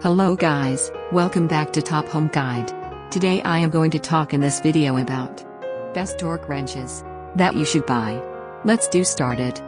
Hello guys, welcome back to Top Home Guide. Today I am going to talk in this video about best torque wrenches that you should buy. Let's do started.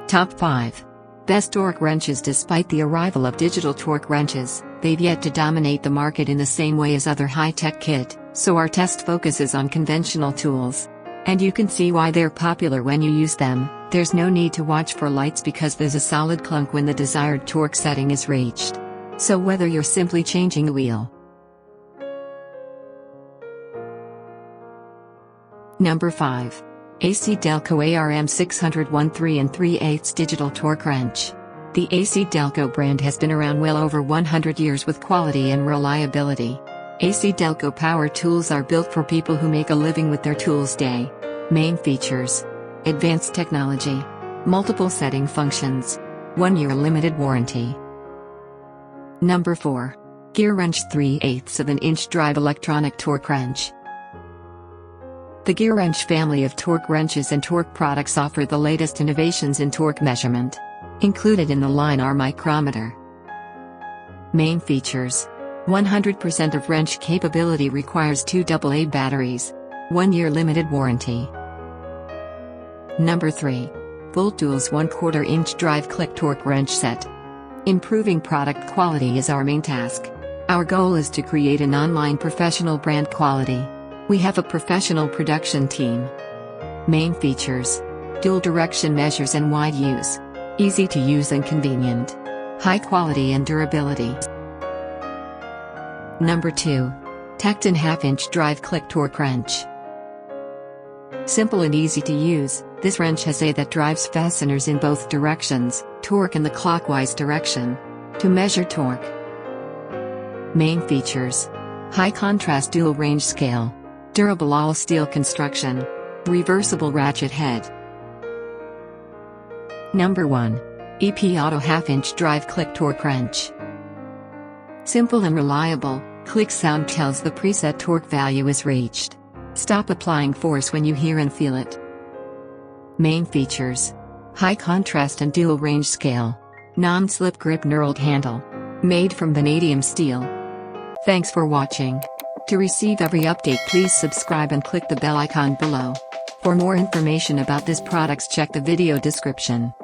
Top 5. Best torque wrenches. Despite the arrival of digital torque wrenches, they've yet to dominate the market in the same way as other high-tech kit, so our test focuses on conventional tools. And you can see why they're popular when you use them. There's no need to watch for lights because there's a solid clunk when the desired torque setting is reached. So whether you're simply changing a wheel. Number 5. AC Delco ARM 601 3 3/8 Digital Torque Wrench. The AC Delco brand has been around well over 100 years with quality and reliability. AC Delco power tools are built for people who make a living with their tools day. Main features: advanced technology, multiple setting functions, 1-year limited warranty. Number 4. Gear Wrench 3/8 of an inch drive electronic torque wrench. The Gear Wrench family of torque wrenches and torque products offer the latest innovations in torque measurement. Included in the line are micrometer. Main features: 100% of wrench capability, requires 2 AA batteries, 1-year limited warranty. Number 3. Volt Tools 1/4 inch drive click torque wrench set. Improving product quality is our main task. Our goal is to create an online professional brand quality. We have a professional production team. Main features: dual direction measures and wide use. Easy to use and convenient. High quality and durability. Number 2. Tecton 1/2 inch drive click torque wrench. Simple and easy to use, this wrench has a that drives fasteners in both directions, torque in the clockwise direction. To measure torque. Main features: high contrast dual range scale. Durable all steel construction. Reversible ratchet head. Number 1. EP Auto 1/2 inch drive click torque wrench. Simple and reliable, click sound tells the preset torque value is reached. Stop applying force when you hear and feel it. Main features: high contrast and dual range scale. Non-slip grip knurled handle. Made from vanadium steel. Thanks for watching. To receive every update, please subscribe and click the bell icon below. For more information about this products, check the video description.